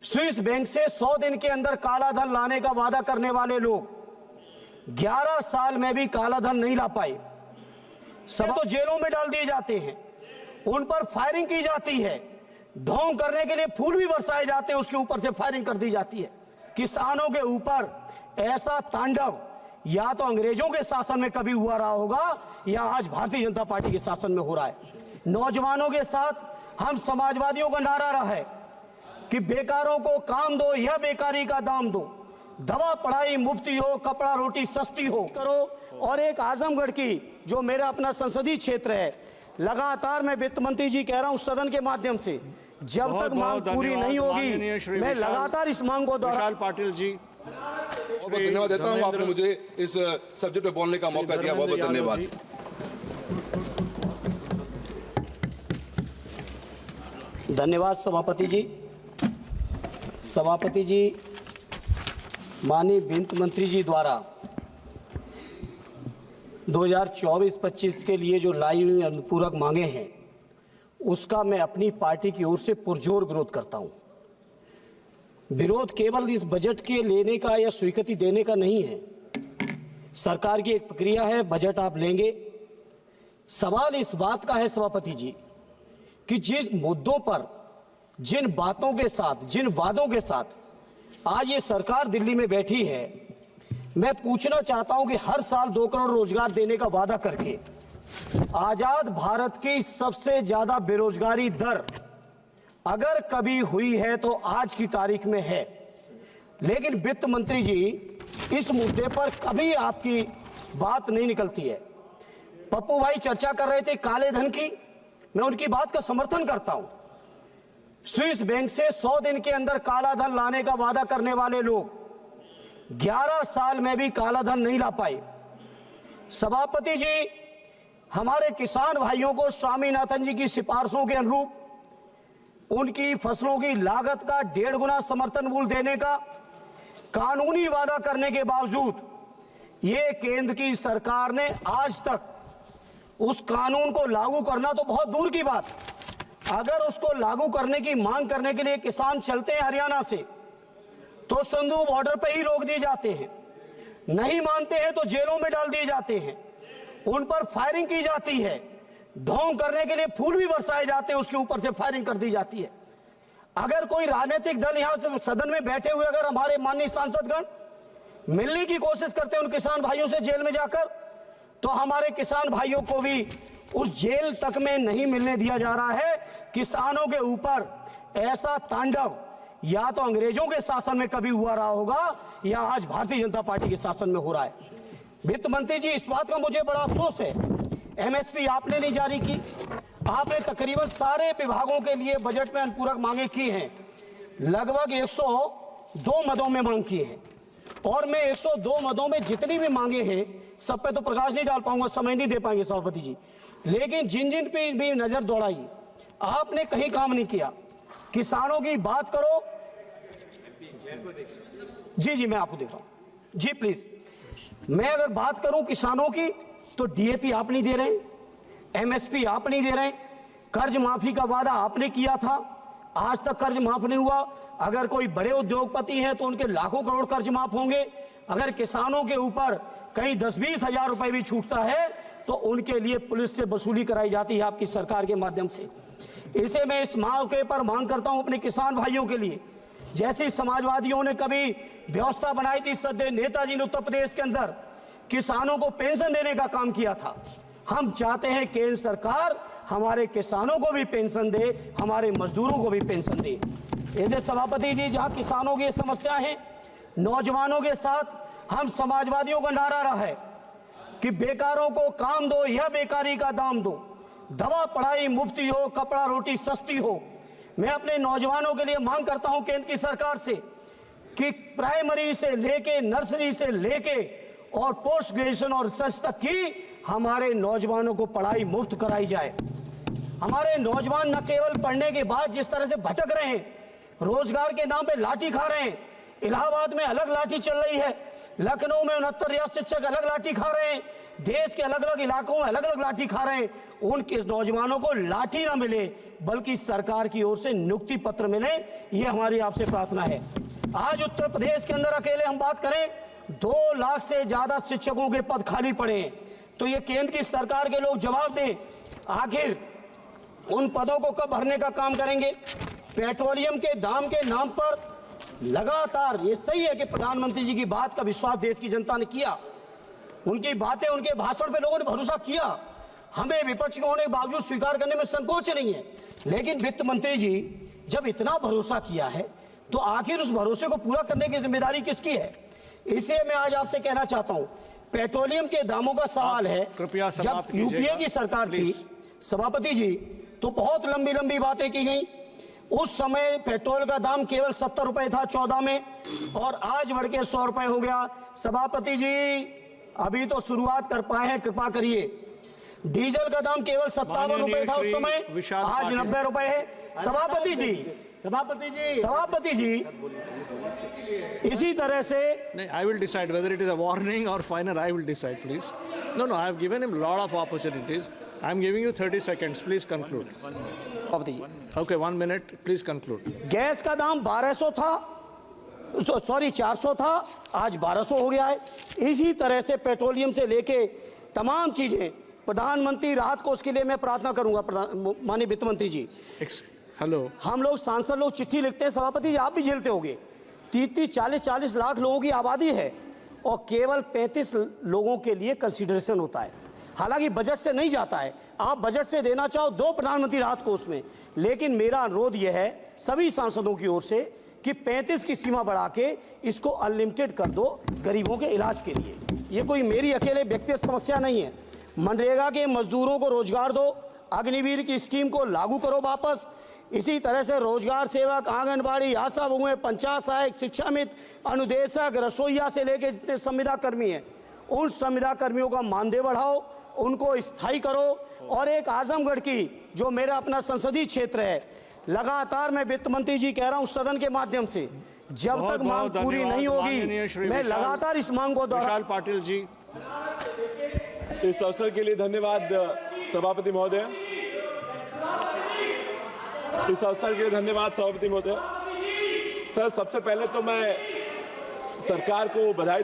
Swiss bank से 100 दिन के अंदर काला धन लाने का वादा करने वाले लोग 11 साल में भी काला धन नहीं ला पाए। सब तो जेलों में डाल दिए जाते हैं, उन पर फायरिंग की जाती है, ढोंग करने के लिए फूल भी बरसाए जाते हैं, उसके ऊपर से फायरिंग कर दी जाती है। किसानों के ऊपर ऐसा तांडव या तो अंग्रेजों के शासन में कभी हुआ रहा होगा या आज भारतीय जनता पार्टी के शासन में हो रहा है। नौजवानों के साथ हम समाजवादियों का नारा रहा है कि बेकारों को काम दो या बेकारी का दाम दो, दवा पढ़ाई मुफ्ती हो, कपड़ा रोटी सस्ती हो करो। और एक आजमगढ़ की जो मेरा अपना संसदीय क्षेत्र है, लगातार मैं वित्त मंत्री जी कह रहा हूं सदन के माध्यम से, जब तक मांग पूरी नहीं होगी मैं लगातार इस मांग को विशाल पाटिल जी बहुत धन्यवाद देता हूं, आपने मुझे इस सब्जेक्ट पे बोलने का मौका दिया, बहुत बहुत धन्यवाद। धन्यवाद सभापति जी। सभापति जी, माननीय वित्त मंत्री जी द्वारा 2024-25 के लिए जो लाई हुई अनुपूरक मांगे हैं, उसका मैं अपनी पार्टी की ओर से पुरजोर विरोध करता हूं। विरोध केवल इस बजट के लेने का या स्वीकृति देने का नहीं है, सरकार की एक प्रक्रिया है, बजट आप लेंगे। सवाल इस बात का है सभापति जी कि जिस मुद्दों पर, जिन बातों के साथ, जिन वादों के साथ आज ये सरकार दिल्ली में बैठी है, मैं पूछना चाहता हूं कि हर साल 2 करोड़ रोजगार देने का वादा करके आजाद भारत की सबसे ज्यादा बेरोजगारी दर अगर कभी हुई है तो आज की तारीख में है। लेकिन वित्त मंत्री जी, इस मुद्दे पर कभी आपकी बात नहीं निकलती है। पप्पू भाई चर्चा कर रहे थे काले धन की, मैं उनकी बात का समर्थन करता हूं। स्विस बैंक से 100 दिन के अंदर काला धन लाने का वादा करने वाले लोग 11 साल में भी काला धन नहीं ला पाए। सभापति जी, हमारे किसान भाइयों को स्वामीनाथन जी की सिफारिशों के अनुरूप उनकी फसलों की लागत का 1.5 गुना समर्थन मूल्य देने का कानूनी वादा करने के बावजूद ये केंद्र की सरकार ने आज तक उस कानून को लागू करना तो बहुत दूर की बात, अगर उसको लागू करने की मांग करने के लिए किसान चलते हैं हरियाणा से तो संधू बॉर्डर पे ही रोक दिए जाते हैं, नहीं मानते हैं तो जेलों में डाल दिए जाते हैं, उन पर फायरिंग की जाती है, ढोंग करने के लिए फूल भी बरसाए जाते हैं, उसके ऊपर से फायरिंग कर दी जाती है। अगर कोई राजनीतिक दल यहां से सदन में बैठे हुए अगर हमारे माननीय सांसदगण मिलने की कोशिश करते हैं उन किसान भाइयों से जेल में जाकर, तो हमारे किसान भाइयों को भी उस जेल तक में नहीं मिलने दिया जा रहा है। किसानों के ऊपर ऐसा तांडव या तो अंग्रेजों के शासन में कभी हुआ रहा होगा या आज भारतीय जनता पार्टी के शासन में हो रहा है। वित्त मंत्री जी, इस बात का मुझे बड़ा अफसोस है, एमएसपी आपने नहीं जारी की। आपने तकरीबन सारे विभागों के लिए बजट में अनुपूरक मांगे की हैं, लगभग 102 मदों में मांग की है, और मैं 102 मदों में जितनी भी मांगे हैं सब पे तो प्रकाश नहीं डाल पाऊंगा, समय नहीं दे पाएंगे सभापति जी, लेकिन जिन जिन पे भी नजर दौड़ाई आपने कहीं काम नहीं किया। किसानों की बात करो, जी मैं आपको देख रहा हूं जी, प्लीज। मैं अगर बात करूं किसानों की तो डीएपी आप नहीं दे रहे, एमएसपी आप नहीं दे रहे, कर्ज माफी का वादा आपने किया था, आज तक कर्ज माफ नहीं हुआ। अगर कोई बड़े उद्योगपति हैं तो उनके लाखों करोड़ कर्ज माफ होंगे, अगर किसानों के ऊपर कहीं 10-20 हजार रुपए भी छूटता है तो उनके लिए पुलिस से वसूली कराई जाती है आपकी सरकार के माध्यम से। इसे मैं इस मौके पर मांग करता हूं अपने किसान भाइयों के लिए, जैसे समाजवादियों ने कभी व्यवस्था बनाई थी, सदैव नेताजी ने उत्तर प्रदेश के अंदर किसानों को पेंशन देने का काम किया था, हम चाहते हैं केंद्र सरकार हमारे किसानों को भी पेंशन दे, हमारे मजदूरों को भी पेंशन दे। ऐसे सभापति जी, जहां किसानों की समस्या है, नौजवानों के साथ हम समाजवादियों का नारा रहा है कि बेकारों को काम दो या बेकारी का दाम दो, दवा पढ़ाई मुफ्ती हो, कपड़ा रोटी सस्ती हो। मैं अपने नौजवानों के लिए मांग करता हूं केंद्र की सरकार से कि प्राइमरी से लेके, नर्सरी से लेके और पोस्ट ग्रेजुएशन और रिसर्च तक की हमारे नौजवानों को पढ़ाई मुफ्त कराई जाए। हमारे नौजवान न केवल पढ़ने के बाद जिस तरह से भटक रहे हैं, रोजगार के नाम पे लाठी खा रहे हैं, इलाहाबाद में अलग लाठी चल रही है, लखनऊ में 69 रियासत शिक्षक अलग लाठी खा रहे हैं, देश के अलग अलग इलाकों में अलग अलग लाठी खा रहे हैं। उनके नौजवानों को लाठी ना मिले बल्कि सरकार की ओर से नियुक्ति पत्र मिले, ये हमारी आपसे प्रार्थना है। आज उत्तर प्रदेश के अंदर अकेले हम बात करें 2 लाख से ज्यादा शिक्षकों के पद खाली पड़े हैं। तो ये केंद्र की सरकार के लोग जवाब दें, आखिर उन पदों को कब भरने का काम करेंगे। पेट्रोलियम के दाम के नाम पर लगातार, ये सही है कि प्रधानमंत्री जी की बात का विश्वास देश की जनता ने किया, उनकी बातें, उनके भाषण पे लोगों ने भरोसा किया, हमें विपक्ष के होने के बावजूद स्वीकार करने में संकोच नहीं है। लेकिन वित्त मंत्री जी जब इतना भरोसा किया है तो आखिर उस भरोसे को पूरा करने की जिम्मेदारी किसकी है। इसलिए मैं आज आपसे कहना चाहता हूं, पेट्रोलियम के दामों का सवाल है, कृपया जब यूपीए की सरकार थी सभापति जी, तो बहुत लंबी लंबी बातें की गई। उस समय पेट्रोल का दाम केवल 70 रुपए था 14 में, और आज बढ़ के 100 रुपए हो गया। सभापति जी अभी तो शुरुआत कर पाए हैं, कृपा करिए। डीजल का दाम केवल 57 रुपए था उस समय, आज 90 रुपए है। सभापति जी इसी तरह से I will decide whether it is a warning or final. I will decide, please. No, I have given him a lot of opportunities. I am giving you 30 seconds. Please conclude. सभापति जी, Okay, 1 minute. Please conclude. Gas का दाम 1200 था, 400 था, आज 1200 हो गया है। इसी तरह से पेट्रोलियम से लेके तमाम चीजें, प्रधानमंत्री राहत कोष के लिए मैं प्रार्थना करूंगा माननीय वित्त मंत्री जी। Hello. हम लोग सांसद लोग चिट्ठी लिखते हैं, सभापति जी आप भी झेलते होंगे, 30-40 लाख लोगों की आबादी है और केवल 35 लोगों के लिए कंसीडरेशन होता है। हालांकि बजट से नहीं जाता है, आप बजट से देना चाहो दो प्रधानमंत्री राहत कोष में, लेकिन मेरा अनुरोध यह है सभी सांसदों की ओर से कि 35 की सीमा बढ़ा के इसको अनलिमिटेड कर दो गरीबों के इलाज के लिए। ये कोई मेरी अकेले व्यक्तिगत समस्या नहीं है। मनरेगा के मजदूरों को रोजगार दो, अग्निवीर की स्कीम को लागू करो वापस। इसी तरह से रोजगार सेवक, आंगनबाड़ी, आशा बहुएं, पंचायत सहायक, शिक्षा मित्र, अनुदेशक, रसोईया से लेकर जितने संविदा कर्मी हैं, उन संविदा कर्मियों का मानदेय बढ़ाओ, उनको स्थायी करो। और एक आजमगढ़ की जो मेरा अपना संसदीय क्षेत्र है, लगातार मैं वित्त मंत्री जी कह रहा हूं सदन के माध्यम से, जब तक मांग पूरी नहीं होगी मैं लगातार इस मांग को विशाल पाटिल जी, इस अवसर के लिए धन्यवाद सभापति महोदय। इस अवसर के लिए धन्यवाद सभापति महोदय। सर, सबसे पहले तो मैं सरकार को बधाई